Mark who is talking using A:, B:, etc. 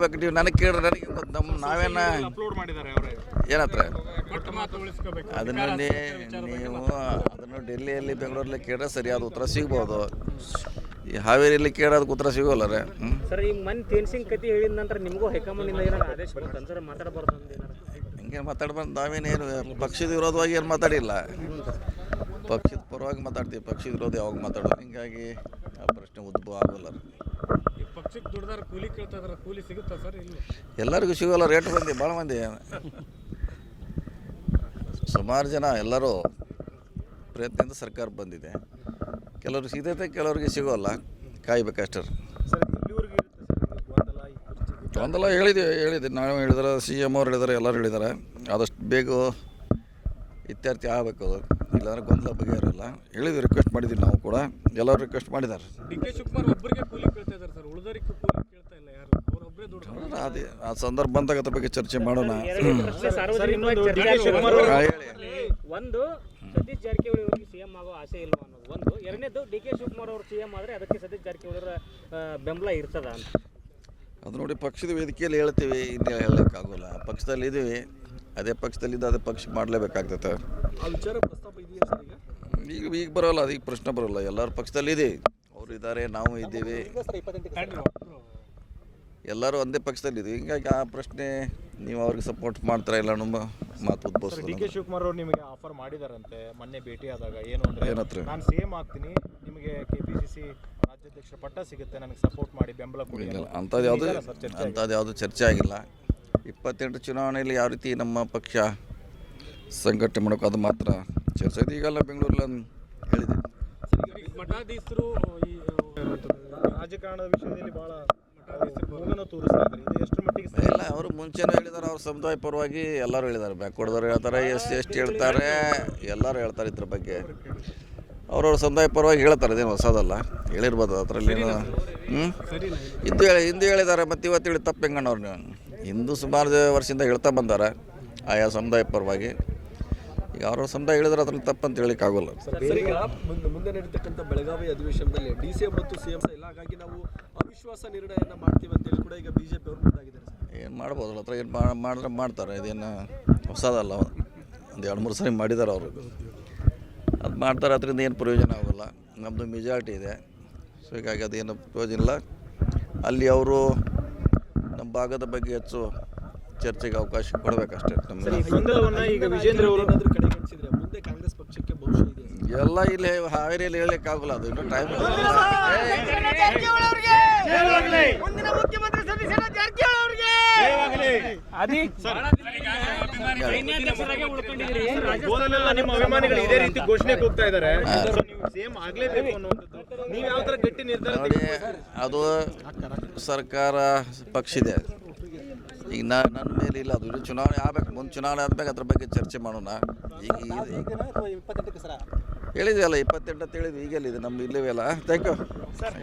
A: ನೀವು ನನಗೆ ಕೇಳ್ರಿ, ನನಗೆ ನಾವೇನ
B: ಅಪ್ಲೋಡ್ ಮಾಡಿದ್ದಾರೆ ಅವರೇ
A: ಏನತ್ರ
B: ಕೊಟ್ಟ ಮಾತು ಉಳಿಸ್ಕೋಬೇಕು.
A: ಅದನ್ನು ನೀವು ಅದನ್ನು ಡೆಲ್ಲಿಯಲ್ಲಿ ಬೆಂಗಳೂರಲ್ಲಿ ಕೇಳಿದ್ರೆ ಸರಿಯಾದ ಉತ್ತರ ಸಿಗ್ಬೋದು. ಈ ಹಾವೇರಿಯಲ್ಲಿ ಕೇಳೋದಕ್ಕೆ ಉತ್ತರ ಸಿಗೋಲ್ಲ ರೀ.
C: ಸರ್ ಈ ಮನ್ ತೇನ್ಸಿಂಗ್ ಕತಿ ಹೇಳಿದ ನಂತರ ನಿಮಗೂ ಹೈಕಮಾಂಡಿಂದ ಏನಾರು ಆದೇಶ ಬರುತ್ತೆ ಸರ್, ಮಾತಾಡಬಾರ್ದು ಅಂತ ಏನಾರು?
A: ಹಿಂಗೆ ಮಾತಾಡ್ಬಾರ್ದು. ನಾವೇನೇನು ಪಕ್ಷದ ವಿರೋಧವಾಗಿ ಏನು ಮಾತಾಡಿಲ್ಲ, ಪಕ್ಷದ ಪರವಾಗಿ ಮಾತಾಡ್ತೀವಿ. ಪಕ್ಷದ ವಿರೋಧ ಯಾವಾಗ ಮಾತಾಡೋದು, ಹಿಂಗಾಗಿ ಆ ಪ್ರಶ್ನೆ ಉದ್ಭವ ಆಗೋಲ್ಲ.
B: ಈ ಪಕ್ಷಕ್ಕೆ ದುಡ್ದಾರ ಕೂಲಿ ಕೇಳ್ತಾ ಇದಾರೆ, ಕೂಲಿ ಸಿಗುತ್ತಾ ಸರ್? ಇಲ್ಲ,
A: ಎಲ್ಲರಿಗೂ ಸಿಗೋಲ್ಲ. ರೇಟ್ ಬಂದು ಭಾಳ ಮಂದಿ, ಸುಮಾರು ಜನ ಎಲ್ಲರೂ ಪ್ರಯತ್ನದಿಂದ ಸರ್ಕಾರ ಬಂದಿದೆ. ಕೆಲವ್ರಿಗೆ ಸಿಗತೈತೆ, ಕೆಲವ್ರಿಗೆ ಸಿಗೋಲ್ಲ. ಕಾಯ್ಬೇಕಷ್ಟೇ. ಗೊಂದಲ ಹೇಳಿದೆ ನಾವು ಹೇಳಿದಾರೆ, CM ಅವ್ರು ಹೇಳಿದ್ದಾರೆ, ಎಲ್ಲರೂ ಹೇಳಿದ್ದಾರೆ. ಆದಷ್ಟು ಬೇಗ ಇತ್ಯರ್ಥ ಆಗಬೇಕು, ಇಲ್ಲಾಂದ್ರೆ ಗೊಂದಲ ಬಗೆಹರಲ್ಲ. ಹೇಳಿದ್ವಿ, ರಿಕ್ವೆಸ್ಟ್ ಮಾಡಿದ್ದೀವಿ ನಾವು ಕೂಡ, ಎಲ್ಲರೂ ರಿಕ್ವೆಸ್ಟ್ ಮಾಡಿದ್ದಾರೆ.
B: DK ಶಿವಕುಮಾರ್ ಒಬ್ಬರಿಗೆ ಕೂಲಿ ಕೇಳ್ತಾ ಇದ್ದಾರೆ ಸರ್, ಉಳಿದವರಿಗೆ ಕೂಲಿ ಕೇಳ್ತಾ ಇಲ್ಲ ಯಾರು, ಅವರೊಬ್ಬರೇ ದುಡ್ಡು.
A: ಅದೇ ಆ ಸಂದರ್ಭ ಬಂದಾಗ ಅದ್ರ ಬಗ್ಗೆ ಚರ್ಚೆ ಮಾಡೋಣ.
C: ಒಂದು, ಸತೀಶ್ ಜಾರಕಿಹೊಳಿ ಅವರಿಗೆ CM ಆಗೋ ಆಸೆ ಇಲ್ವಾ ಅನ್ನೋದು ಒಂದು. ಎರಡನೇದು, DK ಶಿವಕುಮಾರ್ ಅವರು CM ಆದರೆ ಅದಕ್ಕೆ ಸತೀಶ್ ಜಾರಕಿಹೊಳಿ ಅವರ ಬೆಂಬಲ ಇರ್ತದ ಅಂತ.
A: ಅದು ನೋಡಿ, ಪಕ್ಷದ ವೇದಿಕೆಯಲ್ಲಿ ಹೇಳ್ತೀವಿ, ಇನ್ನೇ ಹೇಳೋಕ್ಕಾಗೋಲ್ಲ. ಪಕ್ಷದಲ್ಲಿ ಇದ್ದೀವಿ, ಅದೇ ಪಕ್ಷದಲ್ಲಿದ್ದು ಅದೇ ಪಕ್ಷ ಮಾಡಲೇಬೇಕಾಗ್ತೈತೆ. ಈಗ ಬರೋಲ್ಲ, ಅದೀಗ ಪ್ರಶ್ನೆ ಬರೋಲ್ಲ. ಎಲ್ಲರೂ ಪಕ್ಷದಲ್ಲಿ ಇದ್ದೀವಿ, ಅವರು ಇದ್ದಾರೆ, ನಾವು ಇದ್ದೀವಿ, ಎಲ್ಲರೂ ಒಂದೇ ಪಕ್ಷದಲ್ಲಿ ಇದ್ದೀವಿ. ಹಿಂಗಾಗಿ ಆ ಪ್ರಶ್ನೆ ನೀವು ಅವ್ರಿಗೆ ಸಪೋರ್ಟ್ ಮಾಡ್ತಾರ ಇಲ್ಲ ನಮ್ಮ ಮಾತು ಉದ್ಭವಿಸ್ತದೆ.
D: DK ಶಿವಕುಮಾರ್ ಅವರು ನಿಮಗೆ ಆಫರ್ ಮಾಡಿದಾರಂತೆ ಮೊನ್ನೆ ಭೇಟಿ ಆದಾಗ. ಏನು ಅಂದರೆ,
A: ಏನತ್ರ?
D: ನಾನು CM ಆಗ್ತೀನಿ, ನಿಮಗೆ KPCC ರಾಜ್ಯಾಧ್ಯಕ್ಷರ ಪಟ್ಟ ಸಿಗುತ್ತೆ, ನನಗೆ ಸಪೋರ್ಟ್ ಮಾಡಿ, ಬೆಂಬಲ ಕೊಡಿ.
A: ಅಂಥದ್ದು ಯಾವುದು ಚರ್ಚೆ ಆಗಿಲ್ಲ. 28 ಚುನಾವಣೆಯಲ್ಲಿ ಯಾವ ರೀತಿ ನಮ್ಮ ಪಕ್ಷ ಸಂಘಟನೆ ಮಾಡೋಕೆ ಅದು ಮಾತ್ರ ಚರ್ಚೆ ಇದೆ. ಈಗೆಲ್ಲ ಬೆಂಗಳೂರಲ್ಲಿ ಹೇಳಿದೆ.
B: ಮಠಾಧೀಶರು ಈ
D: ರಾಜಕಾರಣದ ವಿಷಯದಲ್ಲಿ ಭಾಳ ಮೂಗನ್ನು ತೋರಿಸ್ತಾ ಇದ್ದಾರೆ. ಇದು ಎಷ್ಟು ಮಟ್ಟಿಗೆ
A: ಇಲ್ಲ, ಅವರು ಮುಂಚೆನೂ ಹೇಳಿದ್ದಾರೆ, ಅವ್ರ ಸಮುದಾಯ ಪರವಾಗಿ ಎಲ್ಲರೂ ಹೇಳಿದ್ದಾರೆ. ಬ್ಯಾಕ್ವರ್ಡ್ದವ್ರು ಹೇಳ್ತಾರೆ, SC ಹೇಳ್ತಾರೆ, ಎಲ್ಲರೂ ಹೇಳ್ತಾರೆ ಇದ್ರ ಬಗ್ಗೆ. ಅವ್ರವ್ರ ಸಮುದಾಯ ಪರವಾಗಿ ಹೇಳ್ತಾರೆ, ಇದೇನು ಹೊಸದಲ್ಲ, ಹೇಳಿರ್ಬೋದು. ಅದರಲ್ಲಿ ಹಿಂದೂ ಹೇಳಿದ್ದಾರೆ, ಮತ್ತು ಇವತ್ತು ಹೇಳಿ ತಪ್ಪು ಹೆಂಗಣ್ಣವ್ರು ನೀವು. ಹಿಂದೂ ಸುಮಾರು ವರ್ಷದಿಂದ ಹೇಳ್ತಾ ಬಂದಾರೆ ಆಯಾ ಸಮುದಾಯ ಪರವಾಗಿ. ಈಗ ಅವ್ರ ಸಮುದಾಯ ಹೇಳಿದ್ರೆ ಅದ್ರಲ್ಲಿ ತಪ್ಪಂತ ಹೇಳಿಕ್ಕಾಗೋಲ್ಲ.
E: ಮುಂದೆ ನಡೀತಕ್ಕಂಥ ಬೆಳಗಾವಿ ಅಧಿವೇಶನದಲ್ಲಿ DCM ಮತ್ತು CM ಇಲ್ಲ, ಹಾಗಾಗಿ ನಾವು ಅವಿಶ್ವಾಸ ನಿರ್ಣಯನ ಮಾಡ್ತೀವಿ ಅಂತೇಳಿ ಕೂಡ ಈಗ BJP ಅವರು ಮುಂದಾಗಿದ್ದಾರೆ.
A: ಏನು ಮಾಡ್ಬೋದಲ್ಲ, ಹತ್ರ ಏನು ಮಾಡಿದ್ರೆ ಮಾಡ್ತಾರೆ, ಇದೇನು ಹೊಸದಲ್ಲ. ಒಂದು 2-3 ಸರಿ ಮಾಡಿದ್ದಾರೆ ಅವರು, ಅದು ಮಾಡ್ತಾರೆ. ಅದರಿಂದ ಏನು ಪ್ರಯೋಜನ ಆಗೋಲ್ಲ. ನಮ್ಮದು ಮೆಜಾರಿಟಿ ಇದೆ, ಸೊ ಹೀಗಾಗಿ ಅದೇನು ಪ್ರಯೋಜನ ಇಲ್ಲ. ಅಲ್ಲಿ ಅವರು ನಮ್ಮ ಭಾಗದ ಬಗ್ಗೆ ಹೆಚ್ಚು ಚರ್ಚೆಗೆ ಅವಕಾಶ ಕೊಡಬೇಕಷ್ಟೇ.
D: ಈಗ ವಿಜೇಂದ್ರ ಅವರು
E: ಕಡೆಗಣಿಸಿದ್ರೆ ಮುಂದೆ ಕಾಂಗ್ರೆಸ್ ಪಕ್ಷಕ್ಕೆ ಭವಿಷ್ಯ ಇದೆ
A: ಎಲ್ಲ ಇಲ್ಲಿ ಹಾವೇರಿಯಲ್ಲಿ ಹೇಳಲಿಕ್ಕಾಗಲ್ಲ, ಅದು ಇನ್ನೂ ಟೈಮ್
D: ನಿಮ್ಮ ಅಭಿಮಾನಿಗಳು ಇದೇ ರೀತಿ ಘೋಷಣೆ ಹೋಗ್ತಾ ಇದ್ದಾರೆ, CM ಆಗಲೇಬೇಕು ಅನ್ನೋದು. ನೀವು ಯಾವ ಥರ ಗಟ್ಟಿ ನಿರ್ಧಾರ
A: ನೋಡಿ, ಅದು ಸರ್ಕಾರ ಪಕ್ಷ ಇದೆ. ಈಗ ನನ್ನ ಮೇಲೆ ಇಲ್ಲ, ಅದು ಇದು ಚುನಾವಣೆ ಆಗಬೇಕು. ಮುಂದೆ ಚುನಾವಣೆ ಆದ್ಮೇಲೆ ಅದ್ರ ಬಗ್ಗೆ ಚರ್ಚೆ ಮಾಡೋಣ. ಈಗ ಹೇಳಿದ್ವಿ ಅಲ್ಲ, 28 ಅಂತ ಹೇಳಿದ್ವಿ. ಈಗೆಲ್ಲಿದೆ, ನಮ್ಮ ಇಲ್ಲವೇ ಅಲ್ಲ. Thank you.